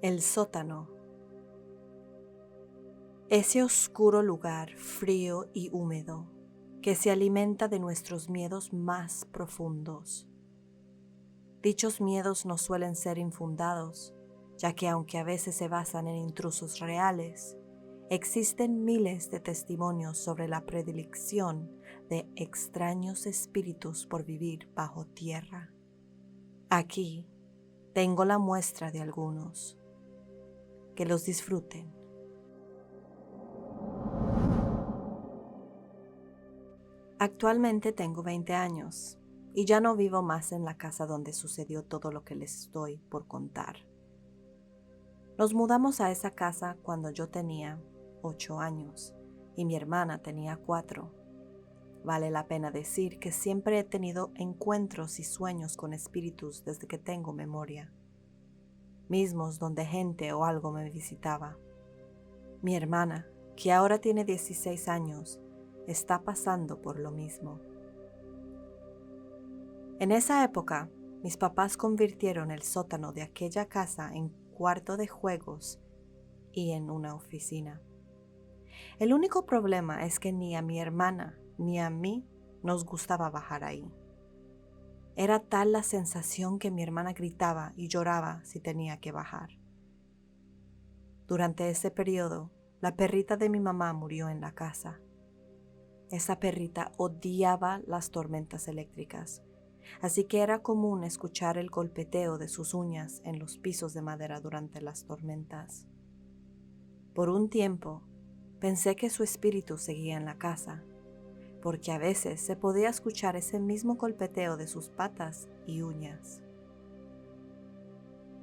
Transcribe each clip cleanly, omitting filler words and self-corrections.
El sótano. Ese oscuro lugar frío y húmedo que se alimenta de nuestros miedos más profundos. Dichos miedos no suelen ser infundados, ya que aunque a veces se basan en intrusos reales, existen miles de testimonios sobre la predilección de extraños espíritus por vivir bajo tierra. Aquí tengo la muestra de algunos. Que los disfruten. Actualmente tengo 20 años y ya no vivo más en la casa donde sucedió todo lo que les estoy por contar. Nos mudamos a esa casa cuando yo tenía 8 años y mi hermana tenía 4. Vale la pena decir que siempre he tenido encuentros y sueños con espíritus desde que tengo memoria, mismos donde gente o algo me visitaba. Mi hermana, que ahora tiene 16 años, está pasando por lo mismo. En esa época, mis papás convirtieron el sótano de aquella casa en cuarto de juegos y en una oficina. El único problema es que ni a mi hermana ni a mí nos gustaba bajar ahí. Era tal la sensación que mi hermana gritaba y lloraba si tenía que bajar. Durante ese periodo, la perrita de mi mamá murió en la casa. Esa perrita odiaba las tormentas eléctricas, así que era común escuchar el golpeteo de sus uñas en los pisos de madera durante las tormentas. Por un tiempo, pensé que su espíritu seguía en la casa, porque a veces se podía escuchar ese mismo golpeteo de sus patas y uñas.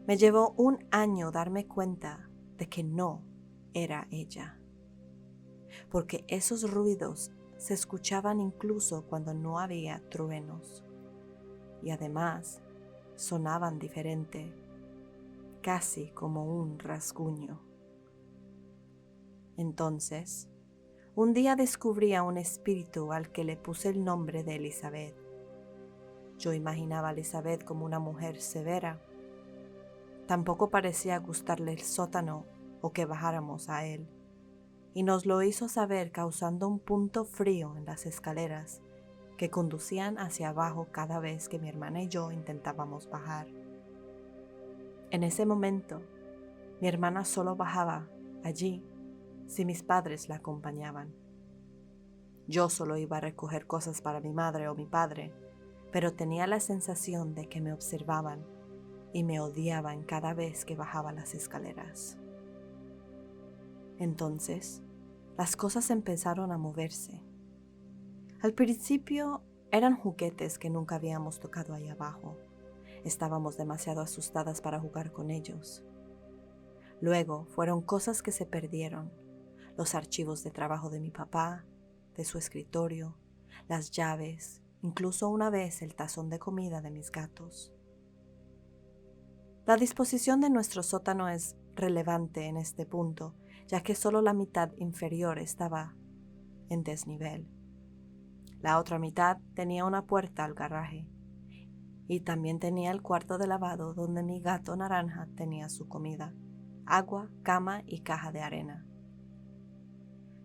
Me llevó un año darme cuenta de que no era ella, porque esos ruidos se escuchaban incluso cuando no había truenos. Y además sonaban diferente, casi como un rasguño. Entonces, un día descubrí a un espíritu al que le puse el nombre de Elizabeth. Yo imaginaba a Elizabeth como una mujer severa. Tampoco parecía gustarle el sótano o que bajáramos a él, y nos lo hizo saber causando un punto frío en las escaleras que conducían hacia abajo cada vez que mi hermana y yo intentábamos bajar. En ese momento, mi hermana solo bajaba allí si mis padres la acompañaban. Yo solo iba a recoger cosas para mi madre o mi padre, pero tenía la sensación de que me observaban y me odiaban cada vez que bajaba las escaleras. Entonces, las cosas empezaron a moverse. Al principio eran juguetes que nunca habíamos tocado ahí abajo. Estábamos demasiado asustadas para jugar con ellos. Luego fueron cosas que se perdieron, los archivos de trabajo de mi papá, de su escritorio, las llaves, incluso una vez el tazón de comida de mis gatos. La disposición de nuestro sótano es relevante en este punto, ya que solo la mitad inferior estaba en desnivel. La otra mitad tenía una puerta al garaje y también tenía el cuarto de lavado donde mi gato naranja tenía su comida, agua, cama y caja de arena.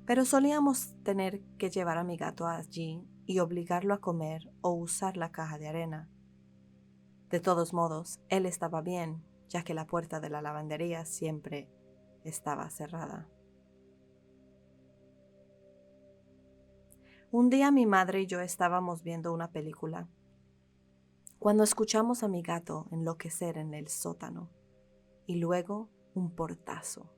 Pero solíamos tener que llevar a mi gato allí y obligarlo a comer o usar la caja de arena. De todos modos, él estaba bien, ya que la puerta de la lavandería siempre estaba cerrada. Un día mi madre y yo estábamos viendo una película, cuando escuchamos a mi gato enloquecer en el sótano y luego un portazo.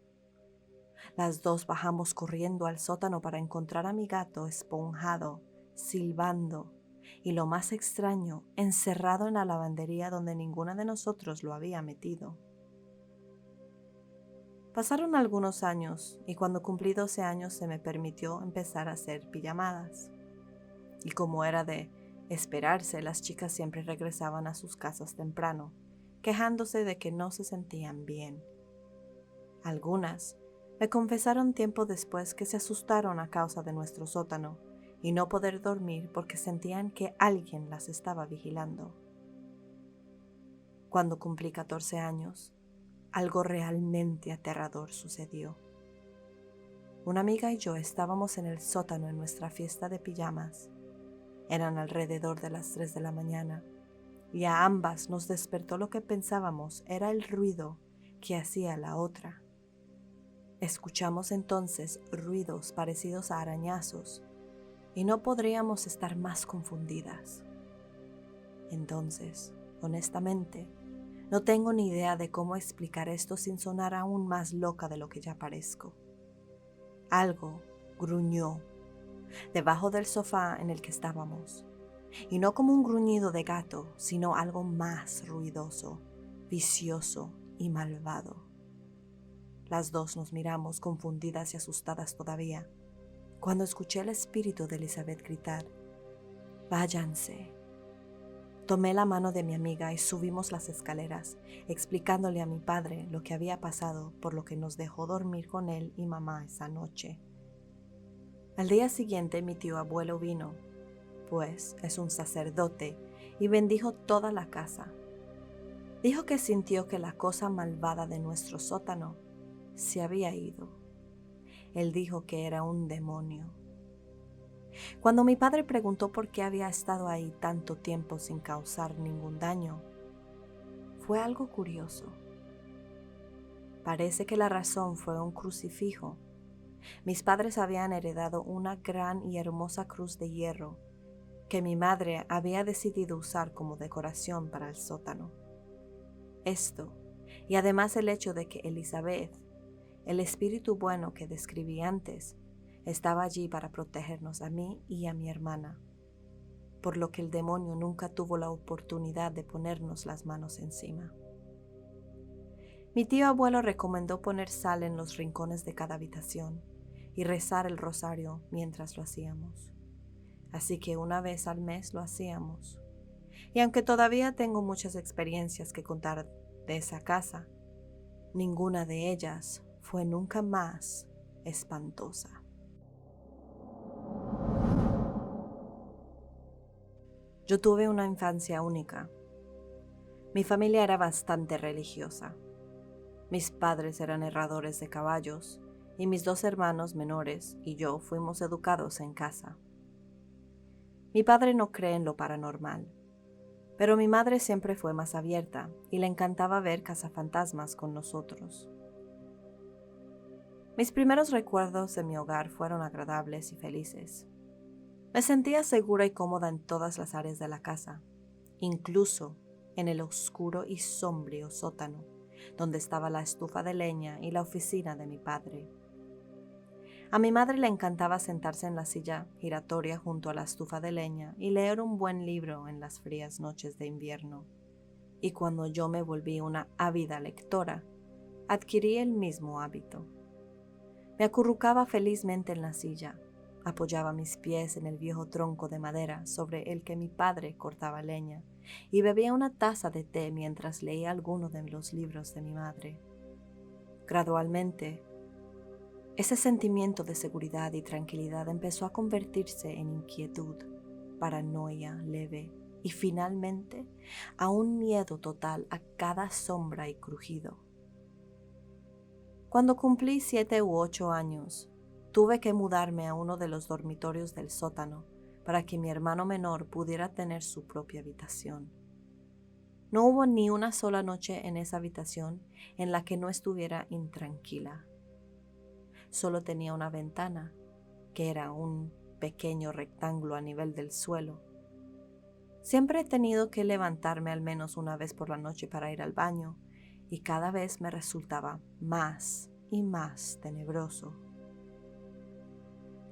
Las dos bajamos corriendo al sótano para encontrar a mi gato esponjado, silbando y lo más extraño, encerrado en la lavandería donde ninguna de nosotros lo había metido. Pasaron algunos años y cuando cumplí 12 años se me permitió empezar a hacer pijamadas. Y como era de esperarse, las chicas siempre regresaban a sus casas temprano, quejándose de que no se sentían bien. Algunas me confesaron tiempo después que se asustaron a causa de nuestro sótano y no poder dormir porque sentían que alguien las estaba vigilando. Cuando cumplí 14 años, algo realmente aterrador sucedió. Una amiga y yo estábamos en el sótano en nuestra fiesta de pijamas. Eran alrededor de las 3 de la mañana y a ambas nos despertó lo que pensábamos era el ruido que hacía la otra. Escuchamos entonces ruidos parecidos a arañazos y no podríamos estar más confundidas. Entonces, honestamente, no tengo ni idea de cómo explicar esto sin sonar aún más loca de lo que ya parezco. Algo gruñó debajo del sofá en el que estábamos, y no como un gruñido de gato, sino algo más ruidoso, vicioso y malvado. Las dos nos miramos confundidas y asustadas todavía, cuando escuché el espíritu de Elizabeth gritar: «Váyanse». Tomé la mano de mi amiga y subimos las escaleras, explicándole a mi padre lo que había pasado, por lo que nos dejó dormir con él y mamá esa noche. Al día siguiente mi tío abuelo vino, pues es un sacerdote, y bendijo toda la casa. Dijo que sintió que la cosa malvada de nuestro sótano se había ido. Él dijo que era un demonio. Cuando mi padre preguntó por qué había estado ahí tanto tiempo sin causar ningún daño, fue algo curioso. Parece que la razón fue un crucifijo. Mis padres habían heredado una gran y hermosa cruz de hierro que mi madre había decidido usar como decoración para el sótano. Esto, y además el hecho de que Elizabeth, el espíritu bueno que describí antes, estaba allí para protegernos a mí y a mi hermana, por lo que el demonio nunca tuvo la oportunidad de ponernos las manos encima. Mi tío abuelo recomendó poner sal en los rincones de cada habitación y rezar el rosario mientras lo hacíamos. Así que una vez al mes lo hacíamos. Y aunque todavía tengo muchas experiencias que contar de esa casa, ninguna de ellas fue nunca más espantosa. Yo tuve una infancia única. Mi familia era bastante religiosa. Mis padres eran herradores de caballos y mis 2 hermanos menores y yo fuimos educados en casa. Mi padre no cree en lo paranormal, pero mi madre siempre fue más abierta y le encantaba ver cazafantasmas con nosotros. Mis primeros recuerdos de mi hogar fueron agradables y felices. Me sentía segura y cómoda en todas las áreas de la casa, incluso en el oscuro y sombrío sótano, donde estaba la estufa de leña y la oficina de mi padre. A mi madre le encantaba sentarse en la silla giratoria junto a la estufa de leña y leer un buen libro en las frías noches de invierno. Y cuando yo me volví una ávida lectora, adquirí el mismo hábito. Me acurrucaba felizmente en la silla, apoyaba mis pies en el viejo tronco de madera sobre el que mi padre cortaba leña y bebía una taza de té mientras leía alguno de los libros de mi madre. Gradualmente, ese sentimiento de seguridad y tranquilidad empezó a convertirse en inquietud, paranoia leve y finalmente a un miedo total a cada sombra y crujido. Cuando cumplí 7 u 8 años, tuve que mudarme a uno de los dormitorios del sótano para que mi hermano menor pudiera tener su propia habitación. No hubo ni una sola noche en esa habitación en la que no estuviera intranquila. Solo tenía una ventana, que era un pequeño rectángulo a nivel del suelo. Siempre he tenido que levantarme al menos una vez por la noche para ir al baño, y cada vez me resultaba más y más tenebroso.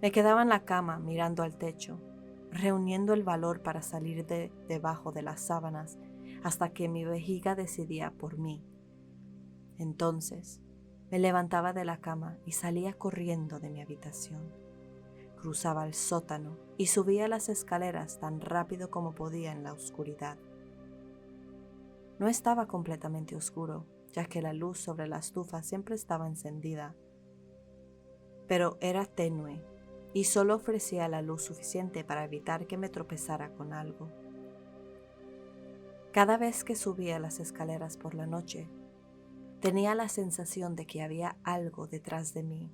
Me quedaba en la cama mirando al techo, reuniendo el valor para salir de debajo de las sábanas hasta que mi vejiga decidía por mí. Entonces, me levantaba de la cama y salía corriendo de mi habitación. Cruzaba el sótano y subía las escaleras tan rápido como podía en la oscuridad. No estaba completamente oscuro, ya que la luz sobre la estufa siempre estaba encendida, pero era tenue y solo ofrecía la luz suficiente para evitar que me tropezara con algo. Cada vez que subía las escaleras por la noche, Tenía la sensación de que había algo detrás de mí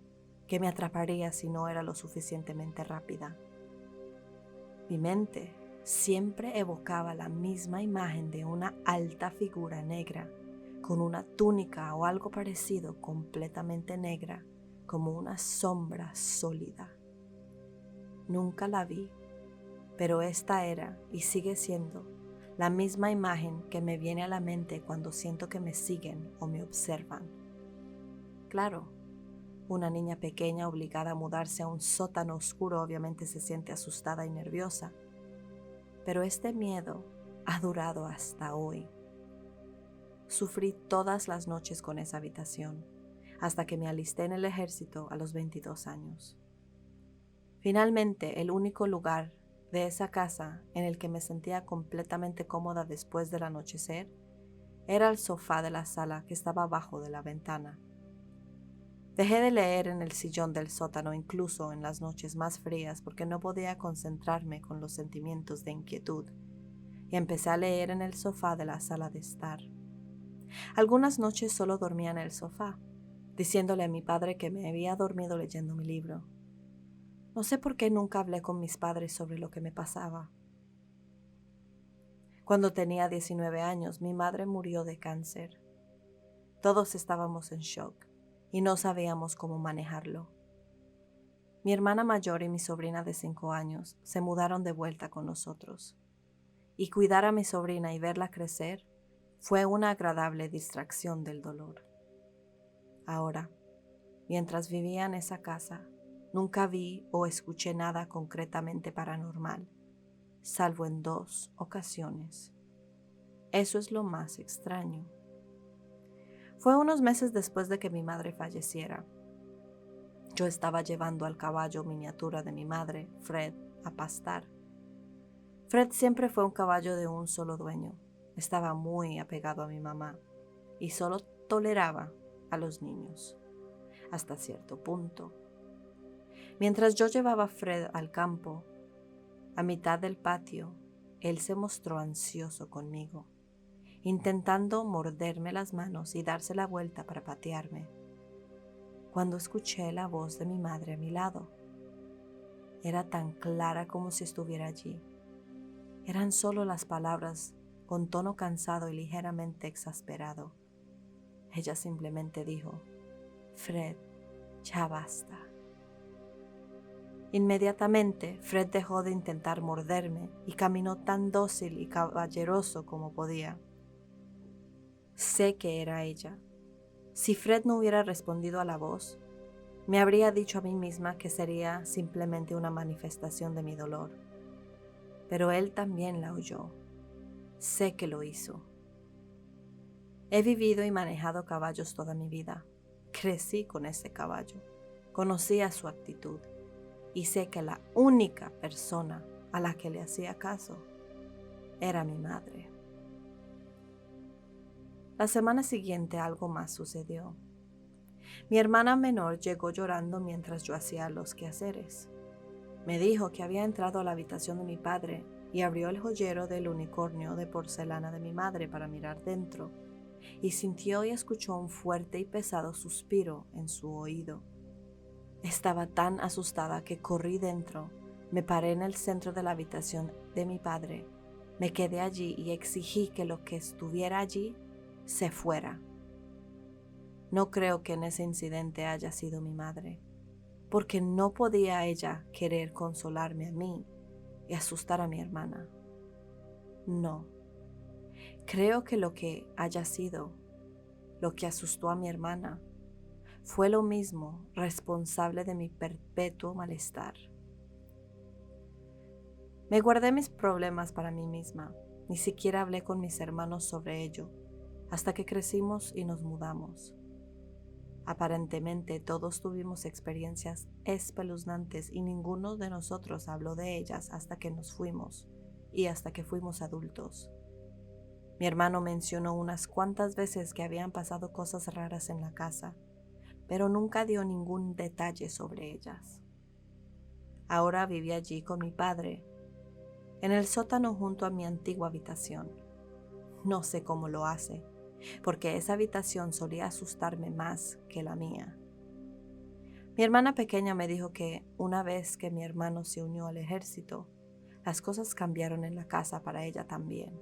que me atraparía si no era lo suficientemente rápida. Mi mente siempre evocaba la misma imagen de una alta figura negra, con una túnica o algo parecido completamente negra, como una sombra sólida. Nunca la vi, pero esta era y sigue siendo la misma imagen que me viene a la mente cuando siento que me siguen o me observan. Claro, una niña pequeña obligada a mudarse a un sótano oscuro obviamente se siente asustada y nerviosa, pero este miedo ha durado hasta hoy. Sufrí todas las noches con esa habitación, hasta que me alisté en el ejército a los 22 años. Finalmente, el único lugar de esa casa en el que me sentía completamente cómoda después del anochecer era el sofá de la sala que estaba abajo de la ventana. Dejé de leer en el sillón del sótano incluso en las noches más frías porque no podía concentrarme con los sentimientos de inquietud, y empecé a leer en el sofá de la sala de estar. Algunas noches solo dormía en el sofá, diciéndole a mi padre que me había dormido leyendo mi libro. No sé por qué nunca hablé con mis padres sobre lo que me pasaba. Cuando tenía 19 años, mi madre murió de cáncer. Todos estábamos en shock y no sabíamos cómo manejarlo. Mi hermana mayor y mi sobrina de 5 años se mudaron de vuelta con nosotros. Y cuidar a mi sobrina y verla crecer fue una agradable distracción del dolor. Ahora, mientras vivía en esa casa, nunca vi o escuché nada concretamente paranormal, salvo en 2 ocasiones. Eso es lo más extraño. Fue unos meses después de que mi madre falleciera. Yo estaba llevando al caballo miniatura de mi madre, Fred, a pastar. Fred siempre fue un caballo de un solo dueño. Estaba muy apegado a mi mamá y solo toleraba a los niños, hasta cierto punto. Mientras yo llevaba a Fred al campo, a mitad del patio, él se mostró ansioso conmigo, intentando morderme las manos y darse la vuelta para patearme, cuando escuché la voz de mi madre a mi lado. Era tan clara como si estuviera allí. Eran solo las palabras con tono cansado y ligeramente exasperado. Ella simplemente dijo: Fred, ya basta. Inmediatamente, Fred dejó de intentar morderme y caminó tan dócil y caballeroso como podía. Sé que era ella. Si Fred no hubiera respondido a la voz, me habría dicho a mí misma que sería simplemente una manifestación de mi dolor. Pero él también la oyó. Sé que lo hizo. He vivido y manejado caballos toda mi vida. Crecí con ese caballo. Conocía su actitud. Y sé que la única persona a la que le hacía caso era mi madre. La semana siguiente algo más sucedió. Mi hermana menor llegó llorando mientras yo hacía los quehaceres. Me dijo que había entrado a la habitación de mi padre y abrió el joyero del unicornio de porcelana de mi madre para mirar dentro, y sintió y escuchó un fuerte y pesado suspiro en su oído. Estaba tan asustada que corrí dentro, me paré en el centro de la habitación de mi padre, me quedé allí y exigí que lo que estuviera allí se fuera. No creo que en ese incidente haya sido mi madre, porque no podía ella querer consolarme a mí y asustar a mi hermana. No, creo que lo que haya sido, lo que asustó a mi hermana, fue lo mismo responsable de mi perpetuo malestar. Me guardé mis problemas para mí misma, ni siquiera hablé con mis hermanos sobre ello, hasta que crecimos y nos mudamos. Aparentemente todos tuvimos experiencias espeluznantes y ninguno de nosotros habló de ellas hasta que nos fuimos y hasta que fuimos adultos. Mi hermano mencionó unas cuantas veces que habían pasado cosas raras en la casa, pero nunca dio ningún detalle sobre ellas. Ahora vivía allí con mi padre, en el sótano junto a mi antigua habitación. No sé cómo lo hace. porque esa habitación solía asustarme más que la mía. Mi hermana pequeña me dijo que una vez que mi hermano se unió al ejército, las cosas cambiaron en la casa para ella también.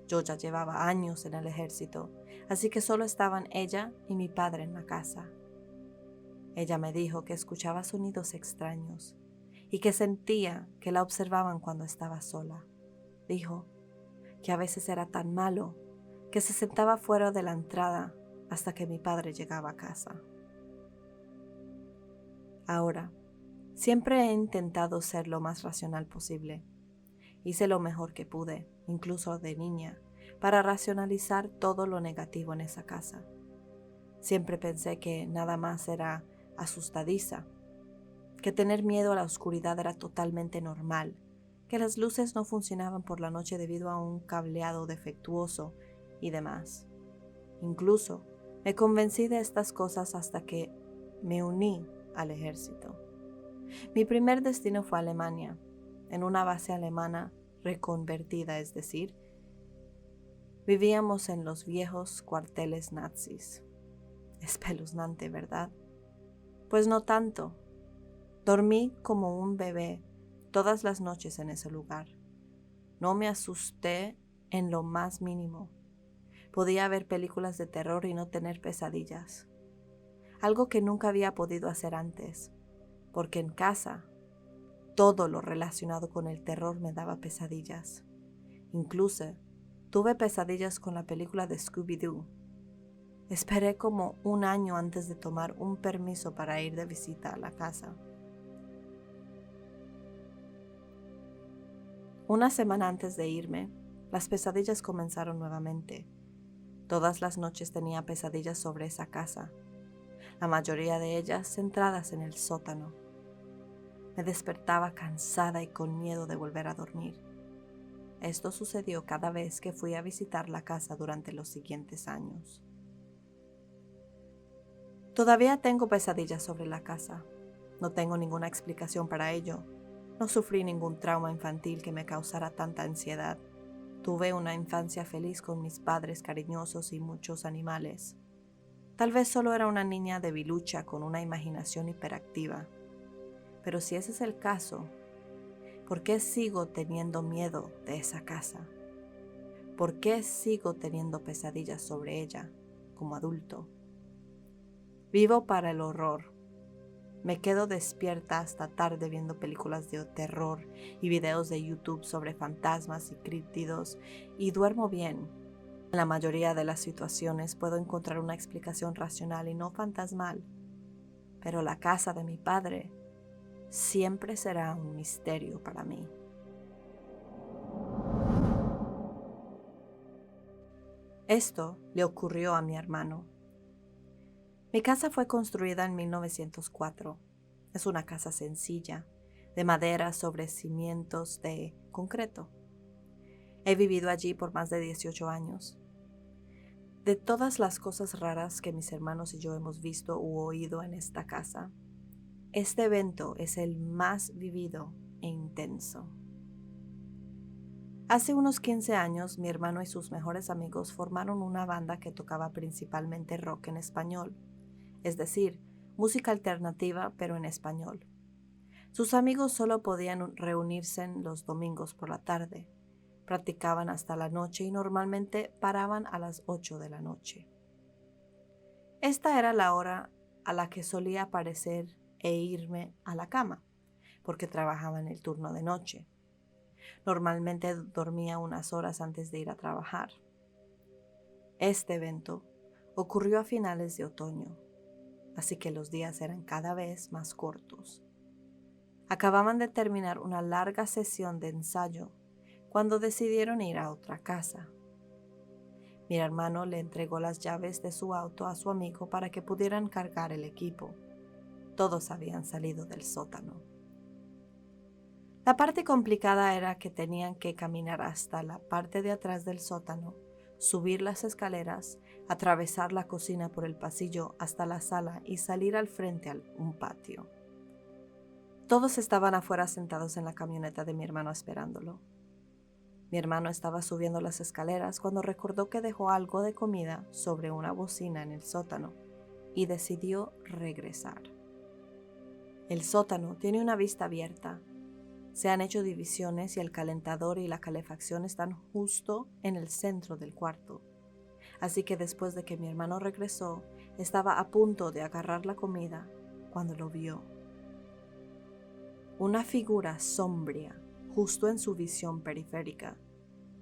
Yo ya llevaba años en el ejército, así que solo estaban ella y mi padre en la casa. Ella me dijo que escuchaba sonidos extraños y que sentía que la observaban cuando estaba sola. Dijo que a veces era tan malo que se sentaba fuera de la entrada hasta que mi padre llegaba a casa. Ahora, siempre he intentado ser lo más racional posible. Hice lo mejor que pude, incluso de niña, para racionalizar todo lo negativo en esa casa. Siempre pensé que nada más era asustadiza, que tener miedo a la oscuridad era totalmente normal, que las luces no funcionaban por la noche debido a un cableado defectuoso y demás. Incluso me convencí de estas cosas hasta que me uní al ejército. Mi primer destino fue Alemania, en una base alemana reconvertida, es decir, vivíamos en los viejos cuarteles nazis. Espeluznante, ¿verdad? Pues no tanto. Dormí como un bebé todas las noches en ese lugar. No me asusté en lo más mínimo. Podía ver películas de terror y no tener pesadillas. Algo que nunca había podido hacer antes, porque en casa todo lo relacionado con el terror me daba pesadillas. Incluso tuve pesadillas con la película de Scooby-Doo. Esperé como un año antes de tomar un permiso para ir de visita a la casa. Una semana antes de irme, las pesadillas comenzaron nuevamente. Todas las noches tenía pesadillas sobre esa casa, la mayoría de ellas centradas en el sótano. Me despertaba cansada y con miedo de volver a dormir. Esto sucedió cada vez que fui a visitar la casa durante los siguientes años. Todavía tengo pesadillas sobre la casa. No tengo ninguna explicación para ello. No sufrí ningún trauma infantil que me causara tanta ansiedad. Tuve una infancia feliz con mis padres cariñosos y muchos animales. Tal vez solo era una niña debilucha con una imaginación hiperactiva. Pero si ese es el caso, ¿por qué sigo teniendo miedo de esa casa? ¿Por qué sigo teniendo pesadillas sobre ella como adulto? Vivo para el horror. Me quedo despierta hasta tarde viendo películas de terror y videos de YouTube sobre fantasmas y críptidos y duermo bien. En la mayoría de las situaciones puedo encontrar una explicación racional y no fantasmal, pero la casa de mi padre siempre será un misterio para mí. Esto le ocurrió a mi hermano. Mi casa fue construida en 1904. Es una casa sencilla, de madera sobre cimientos de concreto. He vivido allí por más de 18 años. De todas las cosas raras que mis hermanos y yo hemos visto u oído en esta casa, este evento es el más vivido e intenso. Hace unos 15 años, mi hermano y sus mejores amigos formaron una banda que tocaba principalmente rock en español, es decir, música alternativa pero en español. Sus amigos solo podían reunirse los domingos por la tarde. Practicaban hasta la noche y normalmente paraban a las 8 de la noche. Esta era la hora a la que solía aparecer e irme a la cama, porque trabajaba en el turno de noche. Normalmente dormía unas horas antes de ir a trabajar. Este evento ocurrió a finales de otoño, así que los días eran cada vez más cortos. Acababan de terminar una larga sesión de ensayo cuando decidieron ir a otra casa. Mi hermano le entregó las llaves de su auto a su amigo para que pudieran cargar el equipo. Todos habían salido del sótano. La parte complicada era que tenían que caminar hasta la parte de atrás del sótano, subir las escaleras, atravesar la cocina por el pasillo hasta la sala y salir al frente a un patio. Todos estaban afuera sentados en la camioneta de mi hermano esperándolo. Mi hermano estaba subiendo las escaleras cuando recordó que dejó algo de comida sobre una bocina en el sótano y decidió regresar. El sótano tiene una vista abierta. Se han hecho divisiones y el calentador y la calefacción están justo en el centro del cuarto. Así que después de que mi hermano regresó, estaba a punto de agarrar la comida cuando lo vio. Una figura sombría justo en su visión periférica,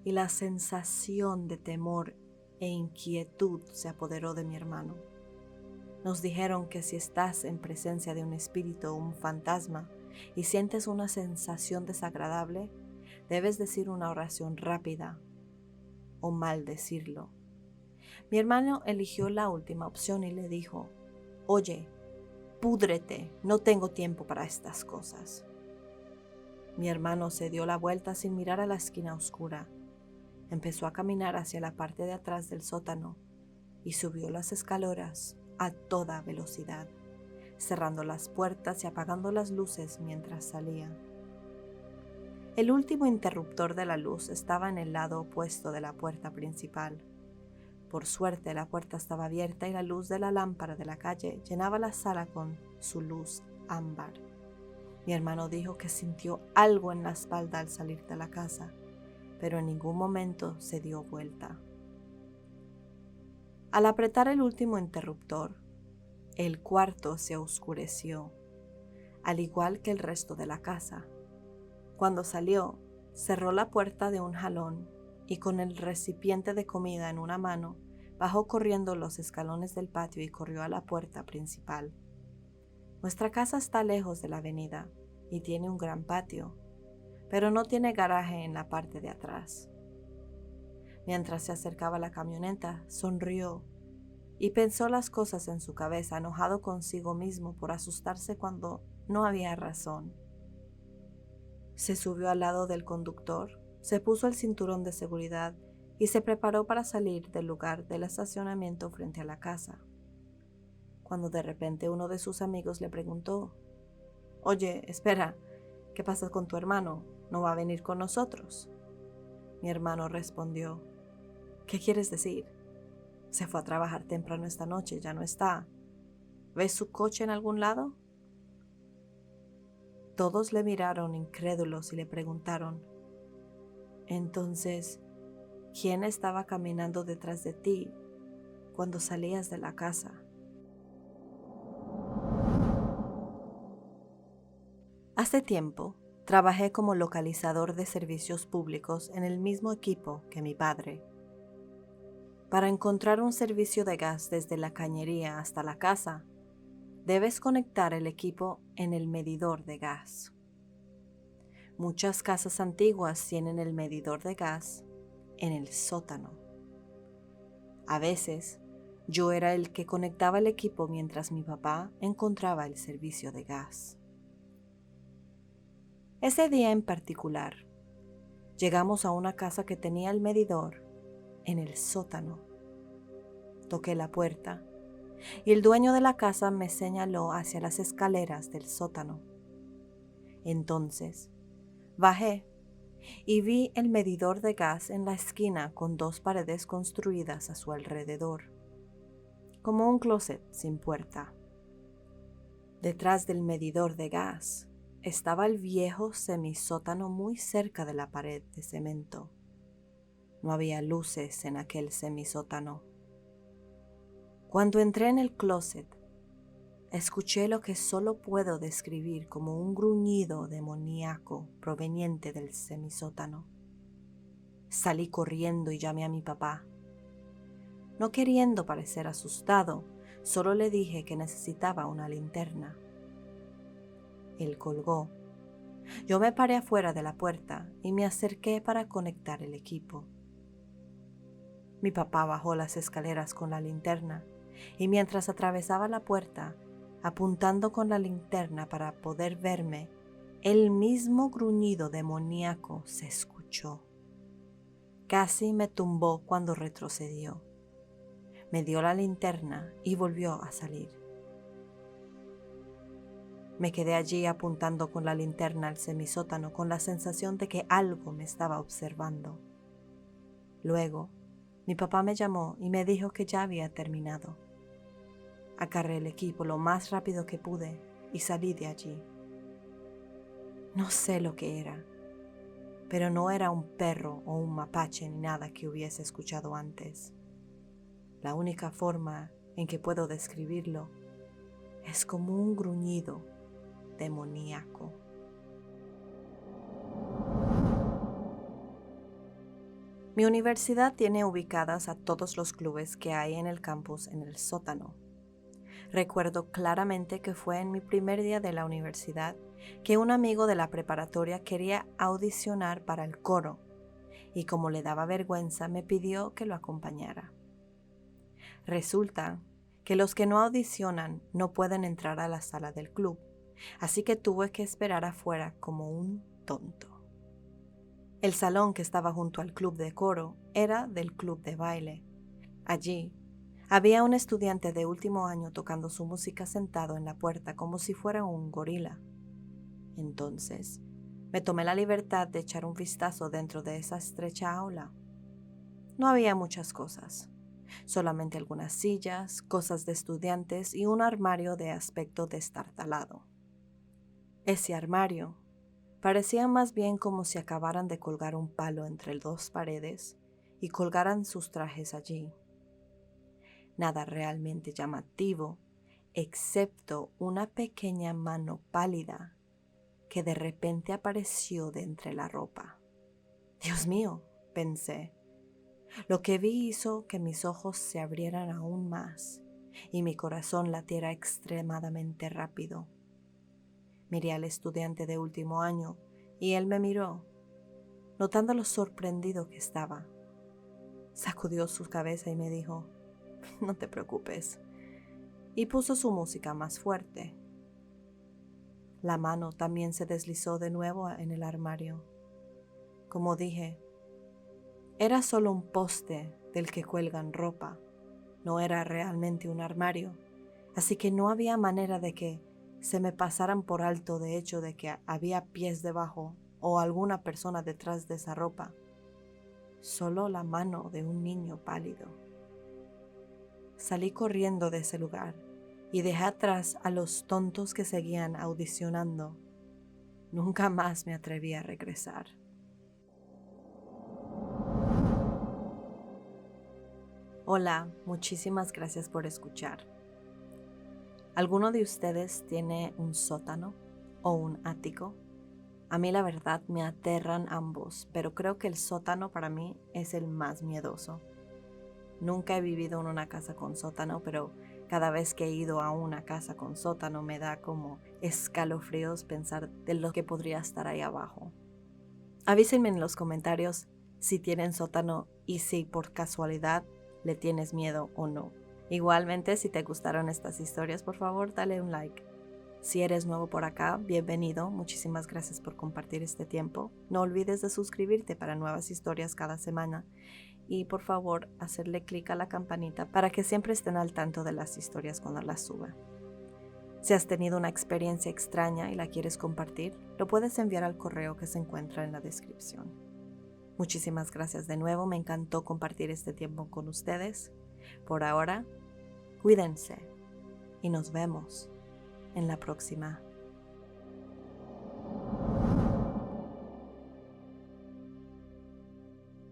y la sensación de temor e inquietud se apoderó de mi hermano. Nos dijeron que si estás en presencia de un espíritu o un fantasma y sientes una sensación desagradable, debes decir una oración rápida o maldecirlo. Mi hermano eligió la última opción y le dijo: «Oye, púdrete, no tengo tiempo para estas cosas». Mi hermano se dio la vuelta sin mirar a la esquina oscura. Empezó a caminar hacia la parte de atrás del sótano y subió las escaleras a toda velocidad, cerrando las puertas y apagando las luces mientras salía. El último interruptor de la luz estaba en el lado opuesto de la puerta principal. Por suerte, la puerta estaba abierta y la luz de la lámpara de la calle llenaba la sala con su luz ámbar. Mi hermano dijo que sintió algo en la espalda al salir de la casa, pero en ningún momento se dio vuelta. Al apretar el último interruptor, el cuarto se oscureció, al igual que el resto de la casa. Cuando salió, cerró la puerta de un jalón y con el recipiente de comida en una mano, bajó corriendo los escalones del patio y corrió a la puerta principal. Nuestra casa está lejos de la avenida y tiene un gran patio, pero no tiene garaje en la parte de atrás. Mientras se acercaba a la camioneta, sonrió y pensó las cosas en su cabeza, enojado consigo mismo por asustarse cuando no había razón. Se subió al lado del conductor, se puso el cinturón de seguridad y se preparó para salir del lugar del estacionamiento frente a la casa, cuando de repente uno de sus amigos le preguntó: «Oye, espera, ¿qué pasa con tu hermano? ¿No va a venir con nosotros?». Mi hermano respondió: «¿Qué quieres decir? Se fue a trabajar temprano esta noche, ya no está. ¿Ves su coche en algún lado?». Todos le miraron incrédulos y le preguntaron: «Entonces, ¿quién estaba caminando detrás de ti cuando salías de la casa?». Hace tiempo, trabajé como localizador de servicios públicos en el mismo equipo que mi padre. Para encontrar un servicio de gas desde la cañería hasta la casa, debes conectar el equipo en el medidor de gas. Muchas casas antiguas tienen el medidor de gas en el sótano. A veces, yo era el que conectaba el equipo mientras mi papá encontraba el servicio de gas. Ese día en particular, llegamos a una casa que tenía el medidor en el sótano. Toqué la puerta y el dueño de la casa me señaló hacia las escaleras del sótano. Entonces, bajé y vi el medidor de gas en la esquina con dos paredes construidas a su alrededor, como un closet sin puerta. Detrás del medidor de gas estaba el viejo semisótano muy cerca de la pared de cemento. No había luces en aquel semisótano. Cuando entré en el closet, escuché lo que solo puedo describir como un gruñido demoníaco proveniente del semisótano. Salí corriendo y llamé a mi papá. No queriendo parecer asustado, solo le dije que necesitaba una linterna. Él colgó. Yo me paré afuera de la puerta y me acerqué para conectar el equipo. Mi papá bajó las escaleras con la linterna y mientras atravesaba la puerta, apuntando con la linterna para poder verme, el mismo gruñido demoníaco se escuchó. Casi me tumbó cuando retrocedió. Me dio la linterna y volvió a salir. Me quedé allí apuntando con la linterna al semisótano con la sensación de que algo me estaba observando. Luego, mi papá me llamó y me dijo que ya había terminado. Agarré el equipo lo más rápido que pude y salí de allí. No sé lo que era, pero no era un perro o un mapache ni nada que hubiese escuchado antes. La única forma en que puedo describirlo es como un gruñido demoníaco. Mi universidad tiene ubicadas a todos los clubes que hay en el campus en el sótano. Recuerdo claramente que fue en mi primer día de la universidad que un amigo de la preparatoria quería audicionar para el coro y como le daba vergüenza me pidió que lo acompañara. Resulta que los que no audicionan no pueden entrar a la sala del club, así que tuve que esperar afuera como un tonto. El salón que estaba junto al club de coro era del club de baile. Allí había un estudiante de último año tocando su música sentado en la puerta como si fuera un gorila. Entonces, me tomé la libertad de echar un vistazo dentro de esa estrecha aula. No había muchas cosas, solamente algunas sillas, cosas de estudiantes y un armario de aspecto destartalado. Ese armario parecía más bien como si acabaran de colgar un palo entre dos paredes y colgaran sus trajes allí. Nada realmente llamativo, excepto una pequeña mano pálida que de repente apareció de entre la ropa. Dios mío, pensé. Lo que vi hizo que mis ojos se abrieran aún más y mi corazón latiera extremadamente rápido. Miré al estudiante de último año y él me miró, notando lo sorprendido que estaba. Sacudió su cabeza y me dijo: "No te preocupes", y puso su música más fuerte. La mano también se deslizó de nuevo en el armario. Como dije, era solo un poste del que cuelgan ropa, no era realmente un armario, así que no había manera de que se me pasaran por alto de hecho de que había pies debajo o alguna persona detrás de esa ropa. Solo la mano de un niño pálido. Salí corriendo de ese lugar y dejé atrás a los tontos que seguían audicionando. Nunca más me atreví a regresar. Hola, muchísimas gracias por escuchar. ¿Alguno de ustedes tiene un sótano o un ático? A mí la verdad me aterran ambos, pero creo que el sótano para mí es el más miedoso. Nunca he vivido en una casa con sótano, pero cada vez que he ido a una casa con sótano me da como escalofríos pensar de lo que podría estar ahí abajo. Avísenme en los comentarios si tienen sótano y si por casualidad le tienes miedo o no. Igualmente, si te gustaron estas historias, por favor dale un like. Si eres nuevo por acá, bienvenido, muchísimas gracias por compartir este tiempo. No olvides de suscribirte para nuevas historias cada semana y por favor hacerle clic a la campanita para que siempre estén al tanto de las historias cuando las suba. Si has tenido una experiencia extraña y la quieres compartir, lo puedes enviar al correo que se encuentra en la descripción. Muchísimas gracias de nuevo, me encantó compartir este tiempo con ustedes. Por ahora, cuídense y nos vemos en la próxima.